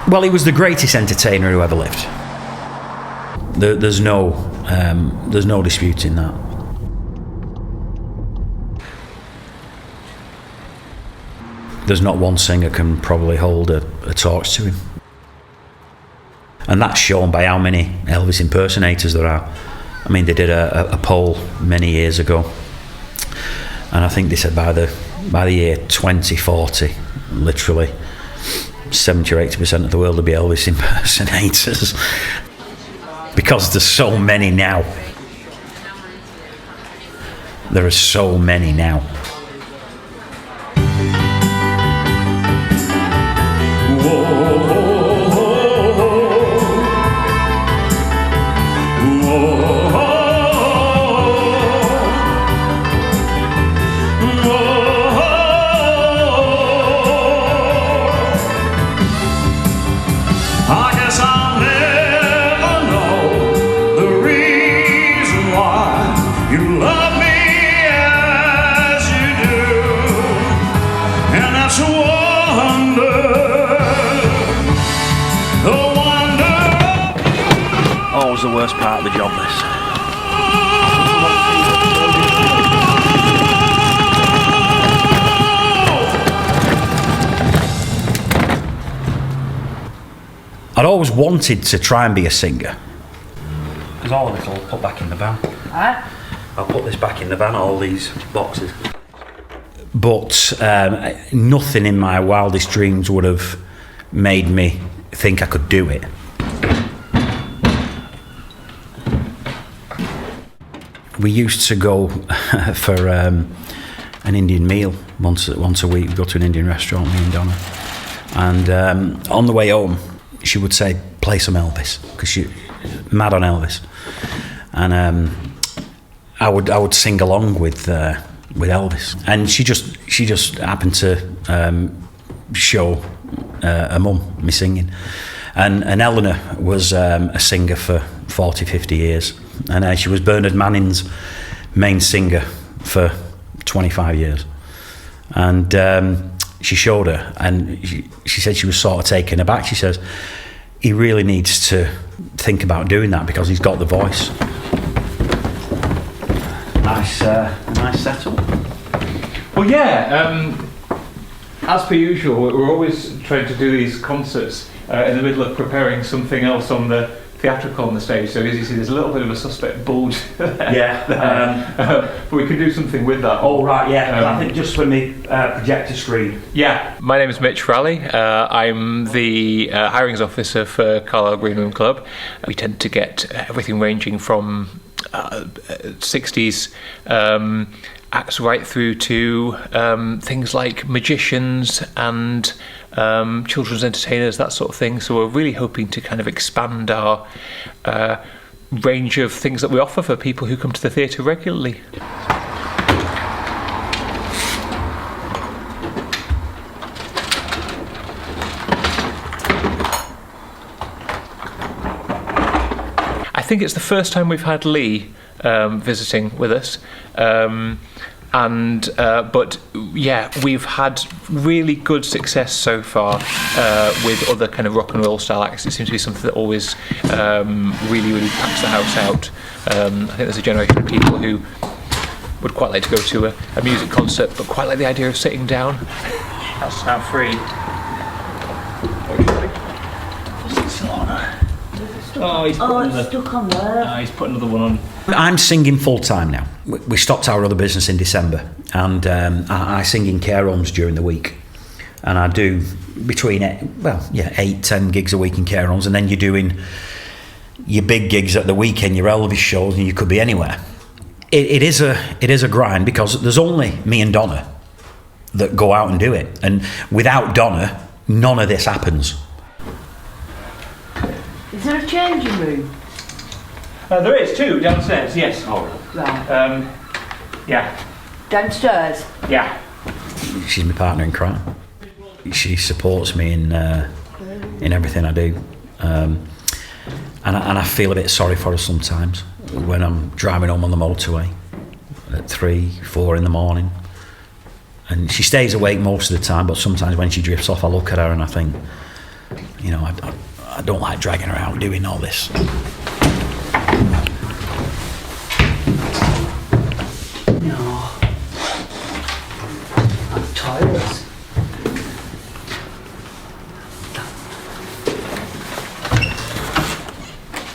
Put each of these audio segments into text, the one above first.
Well, he was the greatest entertainer who ever lived. There's no disputing that. There's not one singer can probably hold a torch to him. And that's shown by how many Elvis impersonators there are. I mean, they did a poll many years ago, and I think they said by the year 2040, literally 70 or 80% of the world will be Elvis impersonators, because there's so many now. There are so many now. Always the worst part of the job, this. I'd always wanted to try and be a singer. There's all of this I'll put back in the van. I'll put this back in the van, all these boxes. But nothing in my wildest dreams would have made me think I could do it. We used to go for an Indian meal once a week. We'd go to an Indian restaurant, me and Donna. And on the way home, she would say, "Play some Elvis," because she's mad on Elvis. And I would sing along with Elvis. And she just happened to show her mum me singing. And Eleanor was a singer for 40, 50 years. And she was Bernard Manning's main singer for 25 years. And she showed her, and she said she was sort of taken aback. She says, he really needs to think about doing that because he's got the voice. Nice setup. Well, yeah, as per usual, we're always trying to do these concerts in the middle of preparing something else on the theatrical on the stage, so as you see there's a little bit of a suspect bulge there. Yeah. But we can do something with that. Oh right, yeah, I think just for me projector screen. Yeah. My name is Mitch Raleigh. I'm the hirings officer for Carlisle Green Room Club. We tend to get everything ranging from 60s acts right through to things like magicians and children's entertainers, that sort of thing. So we're really hoping to kind of expand our range of things that we offer for people who come to the theatre regularly. I think it's the first time we've had Lee visiting with us. But yeah, we've had really good success so far with other kind of rock and roll style acts. It seems to be something that always really packs the house out. I think there's a generation of people who would quite like to go to a music concert, but quite like the idea of sitting down. That's now free. Oh, he's stuck on there. He's put another one on. I'm singing full time now. We stopped our other business in December, and I sing in care homes during the week, and I do between 8-10 gigs a week in care homes, and then you're doing your big gigs at the weekend, your Elvis shows, and you could be anywhere. It is a grind because there's only me and Donna that go out and do it, and without Donna, none of this happens. Is there a changing room? There is two downstairs. Yes. Oh. Right. Yeah. Downstairs? Yeah. She's my partner in crime. She supports me in everything I do, and I feel a bit sorry for her sometimes when I'm driving home on the motorway at 3-4 in the morning, and she stays awake most of the time. But sometimes when she drifts off, I look at her and I think, You know, I don't like dragging her out doing all this. No. I'm tired.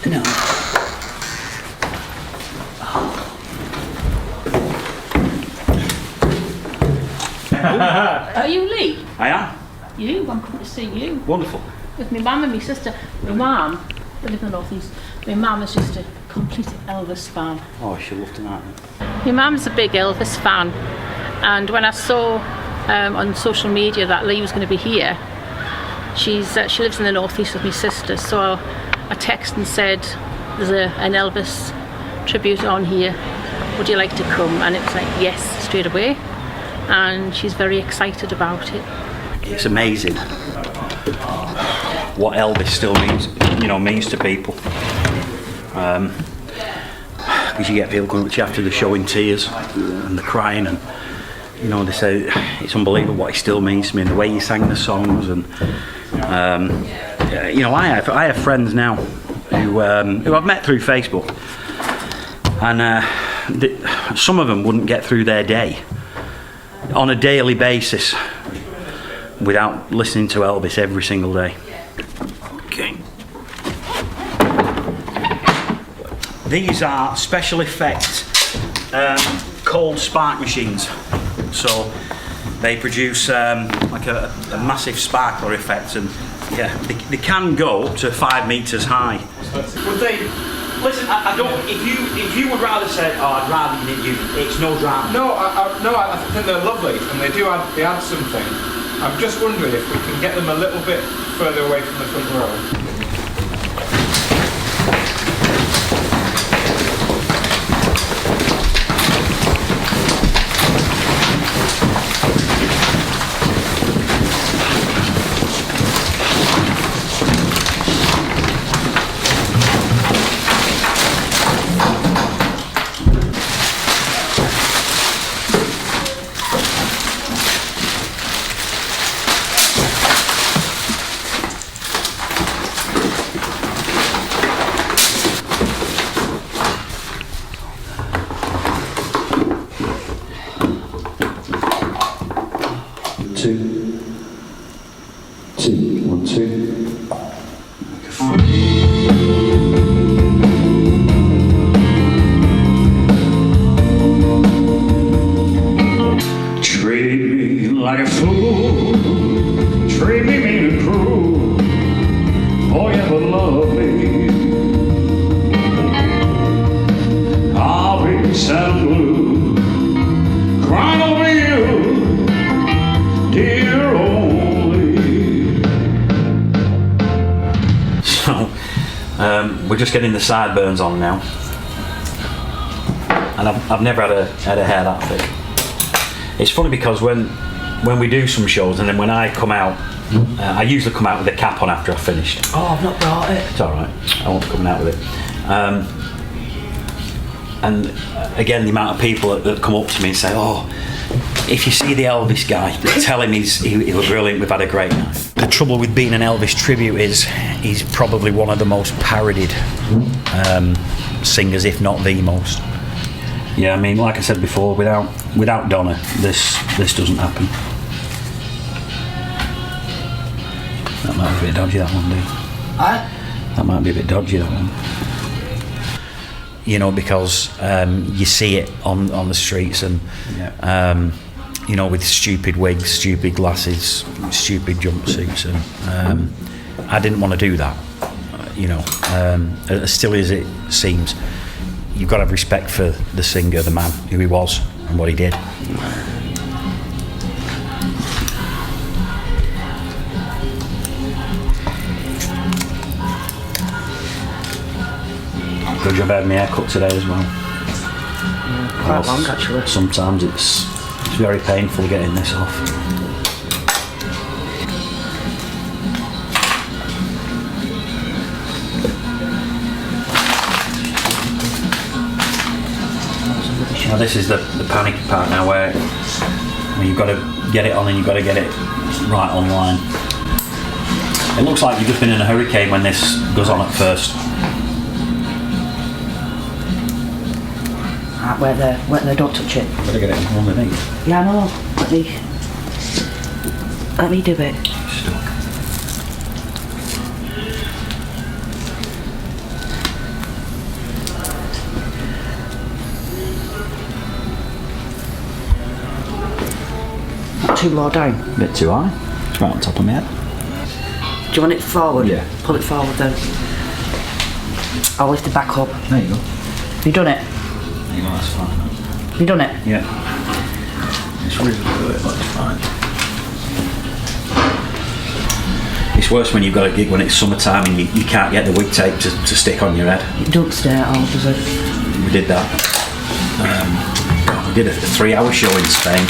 No. Are you Lee? I am. You? I'm coming to see you. Wonderful. With my mum and my sister. My mum, they live in the North East. My mum is just a complete Elvis fan. Oh, she'll love tonight. My mum's a big Elvis fan, and when I saw on social media that Lee was going to be here, she lives in the North East with my sister, so I texted and said, there's an Elvis tribute on here, would you like to come? And it was like, yes, straight away, and she's very excited about it. It's amazing what Elvis still means to people. Because you get people coming up to you after the show in tears and they're crying, and you know, they say it's unbelievable what he still means to me and the way he sang the songs. And you know, I have friends now who I've met through Facebook, and some of them wouldn't get through their day on a daily basis without listening to Elvis every single day. Okay. These are special effect cold spark machines. So they produce like a massive sparkler effect, and yeah, they can go up to 5 meters high. Would they? Listen, I don't. If you would rather say, oh, I'd rather you, it's no drama. No, I think they're lovely, and they add something. I'm just wondering if we can get them a little bit further away from the front row. We're just getting the sideburns on now, and I've never had a hair that thick. It's funny because when we do some shows, and then when I come out, I usually come out with a cap on after I've finished. Oh, I've not brought it. It's alright, I won't be coming out with it. And again, the amount of people that come up to me and say, oh, if you see the Elvis guy, tell him he was brilliant, we've had a great night. The trouble with being an Elvis tribute is he's probably one of the most parodied singers, if not the most. Yeah, I mean, like I said before, without Donna, this doesn't happen. That might be a bit dodgy, that one, dude. That might be a bit dodgy, that one. You know, because you see it on the streets, and you know, with stupid wigs, stupid glasses, stupid jumpsuits, and I didn't want to do that. You know, as silly as it seems, you've got to have respect for the singer, the man, who he was, and what he did. Good job I had my hair cut today as well. Yeah, quite long actually. Sometimes it's very painful getting this off. Now this is the panic part now, where you've got to get it on and you've got to get it right on line. It looks like you've just been in a hurricane when this goes on at first. Right, where there, don't touch it. Better get it underneath. Yeah, I know. Let me do it. Stuck. Not too low down. A bit too high. It's right on top of my head. Do you want it forward? Yeah. Pull it forward then. I'll lift it back up. There you go. Have you done it? There you go, that's fine. Have you done it? Yeah. It's really good, that's fine. It's worse when you've got a gig when it's summertime and you can't get the wig tape to stick on your head. It don't stay at all, does it? We did that. We did a 3-hour show in Spain.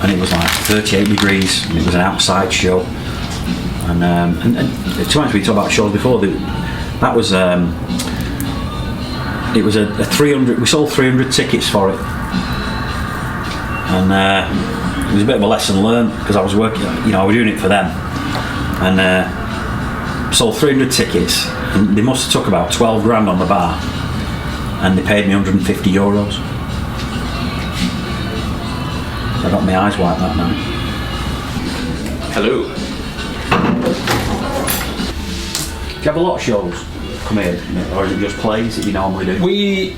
And it was like 38 degrees, and it was an outside show. And to be honest, we talked about shows before. That was it was a 300. We sold 300 tickets for it, and it was a bit of a lesson learned because I was working. You know, I was doing it for them, and sold 300 tickets, and they must have took about 12 grand on the bar, and they paid me €150. I got my eyes wiped that night. Hello. Do you have a lot of shows come here, or is it just plays that you normally do? We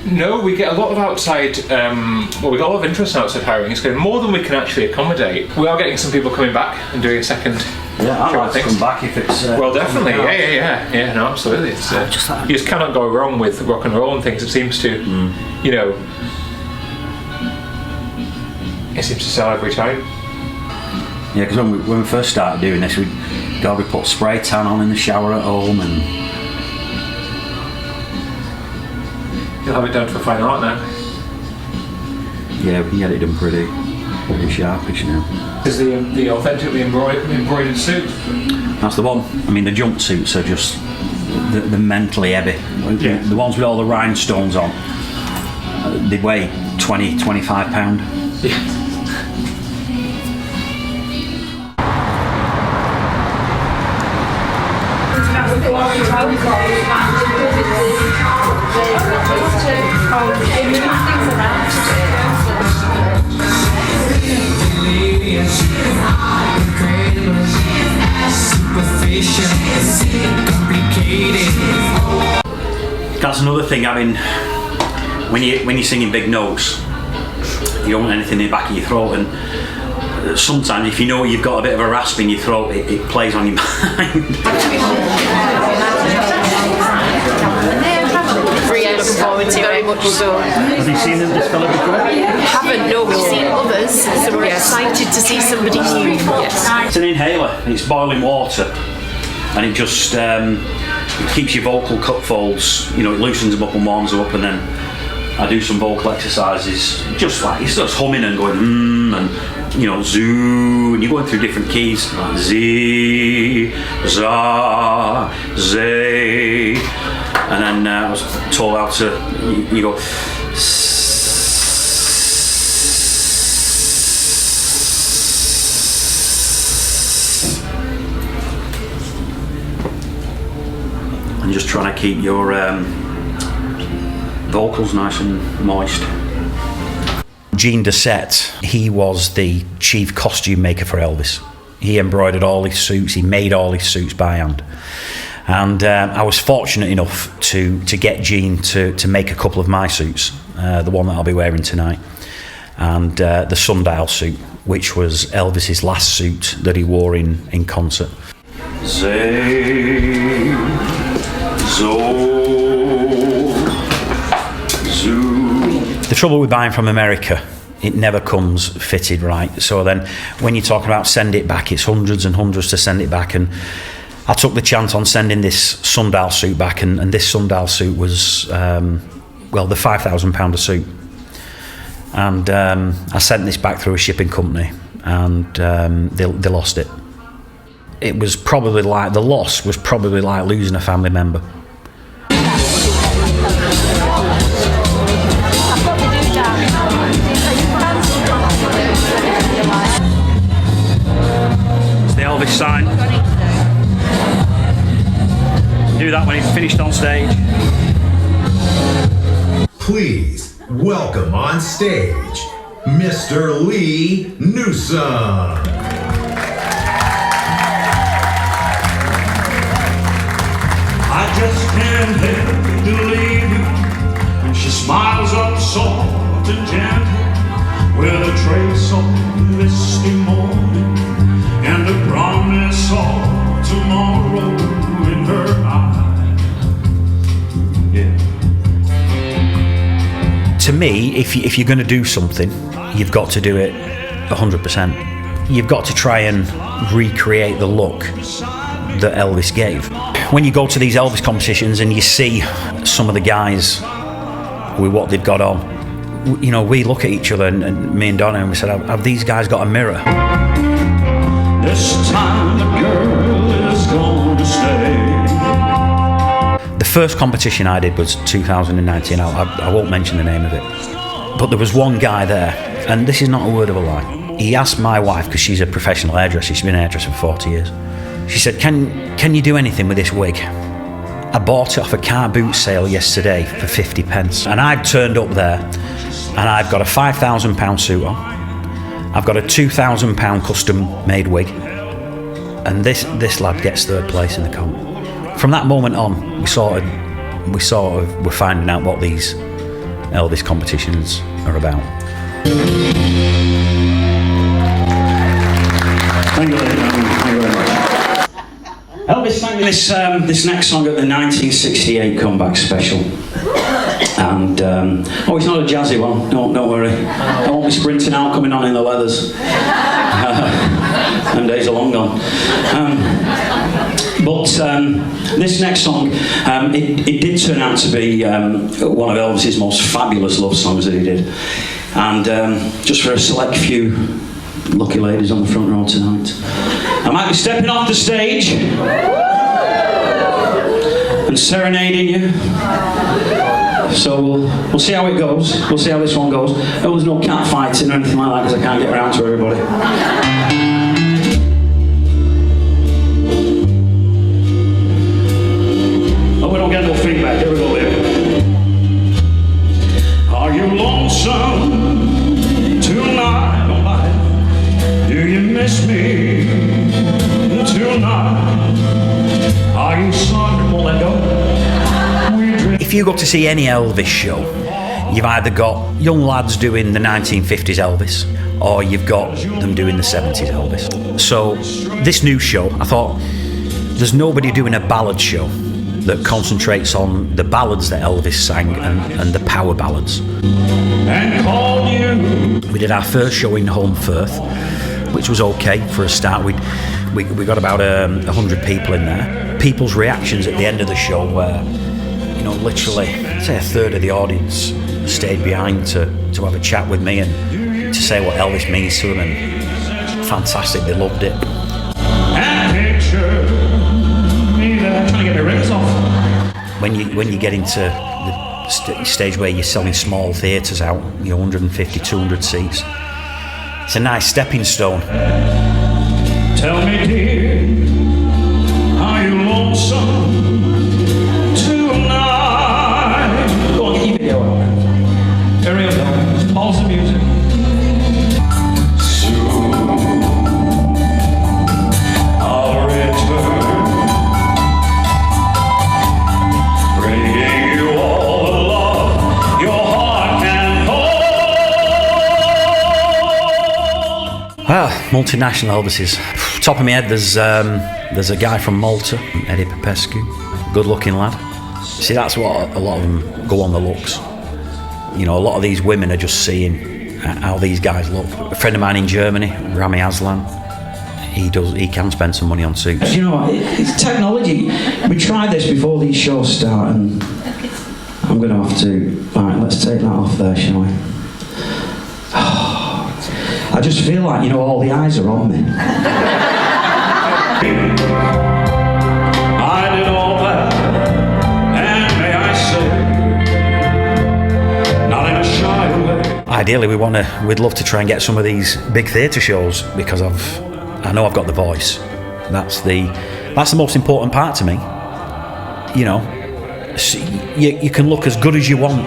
get a lot of outside. We got a lot of interest in outside hiring. It's getting more than we can actually accommodate. We are getting some people coming back and doing a second. Yeah, I'd show, like I to think. come back if it's. Well, definitely, yeah. No, absolutely. It's you just cannot go wrong with rock and roll and things. It seems to, you know, it seems to sell every time. Yeah, because when we first started doing this, we put spray tan on in the shower at home, and You'll have it down to a fine art now. yeah, we can get it done pretty sharpish now. This is the authentically embroidered suit. That's the one. I mean, the jumpsuits are just the mentally heavy. Yeah. The ones with all the rhinestones on, they weigh 20, 25 pound. Yeah. That's another thing. I mean, when you're singing big notes, you don't want anything in the back of your throat, and sometimes if you know you've got a bit of a rasp in your throat, it plays on your mind. Really looking forward to it, very much so. Have you seen this fella before? Haven't, no, we've seen others, so we're excited to see somebody new. Yes. It's an inhaler. It's boiling water, and it just it keeps your vocal cut folds. You know, it loosens them up and warms them up, and then I do some vocal exercises. Just like it's just humming and going and you know zoo, and you're going through different keys like Z, za, zay, and then I was told how to you go. And just trying to keep your vocals nice and moist. Gene Doucette, he was the chief costume maker for Elvis. He embroidered all his suits, he made all his suits by hand. And I was fortunate enough to get Gene to make a couple of my suits, the one that I'll be wearing tonight, and the Sundial suit, which was Elvis's last suit that he wore in concert. Zay, zo, zoo. The trouble with buying from America, it never comes fitted right. So then when you're talking about send it back, it's hundreds and hundreds to send it back. And I took the chance on sending this Sundial suit back, and this Sundial suit was, well, the £5,000 a suit. And I sent this back through a shipping company, and they lost it. It was probably like, the loss was probably like losing a family member. It's the Elvis sign. Do that when he's finished on stage. Please welcome on stage, Mr. Lee Newsom. I just can't help to leave you. And she smiles up soft and gentle with a trace of misty morning and a promise of tomorrow in her eyes. Yeah. To me, if you're going to do something, you've got to do it 100%. You've got to try and recreate the look that Elvis gave. When you go to these Elvis competitions and you see some of the guys with what they've got on, you know, we look at each other, and me and Donna, and we said, have these guys got a mirror? This time the girl is gonna stay. The first competition I did was 2019. I won't mention the name of it. But there was one guy there, and this is not a word of a lie. He asked my wife, because she's a professional hairdresser, she's been a hairdresser for 40 years. She said, can you do anything with this wig? I bought it off a car boot sale yesterday for 50 pence. And I've turned up there, and I've got a £5,000 suit on. I've got a £2,000 custom made wig. And this lad gets third place in the comp. From that moment on, we sort of were finding out what these Elvis competitions are about. Thank you very much. Elvis sang this next song at the 1968 comeback special. And, it's not a jazzy one, don't worry. I won't be sprinting out coming on in the leathers. Them days are long gone. But this next song, it did turn out to be one of Elvis's most fabulous love songs that he did. And just for a select few lucky ladies on the front row tonight, I might be stepping off the stage and serenading you. So we'll see how it goes. We'll see how this one goes. There's no cat fighting or anything like that, because I can't get around to everybody. We don't get no feedback. Here we go, there. Are you lonesome tonight? Oh my. Do you miss me tonight? Are you sorry? Won't let go. If you go to see any Elvis show, you've either got young lads doing the 1950s Elvis, or you've got them doing the 70s Elvis. So this new show, I thought, there's nobody doing a ballad show that concentrates on the ballads that Elvis sang and the power ballads. We did our first show in Home Firth, which was okay for a start. We got about 100 people in there. People's reactions at the end of the show were, you know, literally, say a third of the audience stayed behind to have a chat with me and to say what Elvis means to them, and fantastic, they loved it. Trying to get the rings off. When you get into the stage where you're selling small theatres out, 150, 200 seats, it's a nice stepping stone. Tell me, dear, are you lonesome tonight? Go on, get your video out. Hurry up, now. Pause the music. Soon I'll return. Multinational Elvises. Top of my head, there's a guy from Malta, Eddie Popescu, good-looking lad. See, that's what a lot of them go on the looks. A lot of these women are just seeing how these guys look. A friend of mine in Germany, Rami Aslan, he can spend some money on suits. You know what? It's technology. We tried this before these shows start, and I'm going to have to. Right, let's take that off there, shall we? I just feel like, all the eyes are on me. I did all that, and may I say, not in a shy way. Ideally, we'd love to try and get some of these big theatre shows, because I know I've got the voice, That's the most important part to me. You know, you can look as good as you want.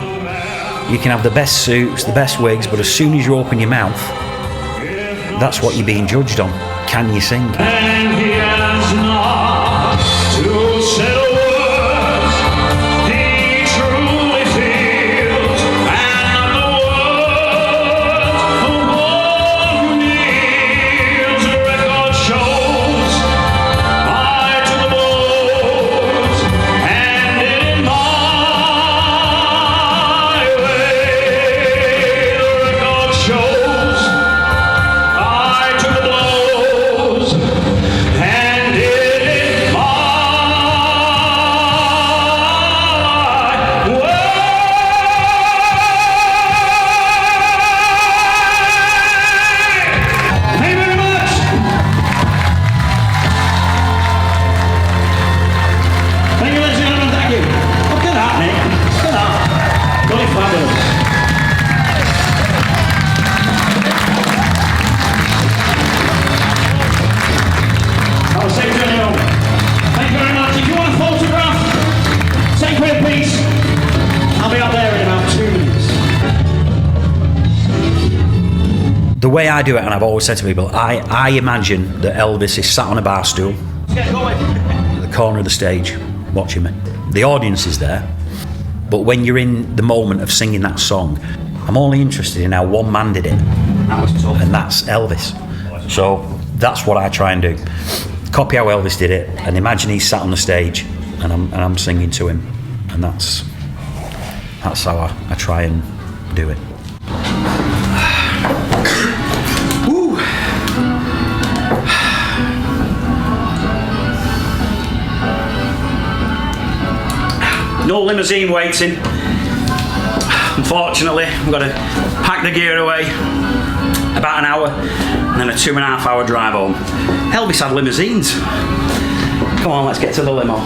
You can have the best suits, the best wigs, but as soon as you open your mouth, that's what you're being judged on. Can you sing? And he has not to say a word. He truly feels, and the words of one kneels. The record shows I took the blows and did it my way. The record shows I took the blows and did it my way. Thank you very much. Thank you, ladies and gentlemen. Thank you. Look at that, Nick. Look at that. Really fabulous. I will say to anyone, thank you very much. If you want a photograph, take away a piece. I'll be up there in about 2 minutes. The way I do it, and I've always said to people, I imagine that Elvis is sat on a bar stool Get going. at the corner of the stage watching me. The audience is there, but when you're in the moment of singing that song, I'm only interested in how one man did it, That was tough. and that's Elvis. So that's what I try and do. Copy how Elvis did it, and imagine he's sat on the stage, and I'm singing to him, and that's how I try and do it. Woo. No limousine waiting. Unfortunately, I've got to pack the gear away. About an hour, and then a 2.5 hour drive home. Elvis had limousines. Come on, let's get to the limo.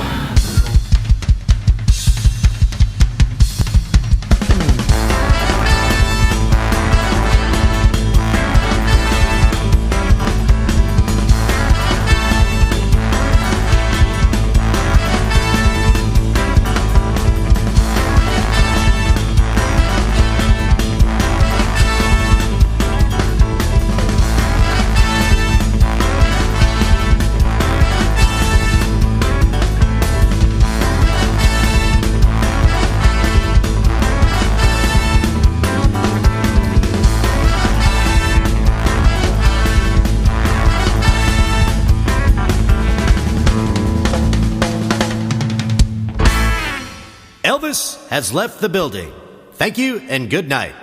Elvis has left the building. Thank you and good night.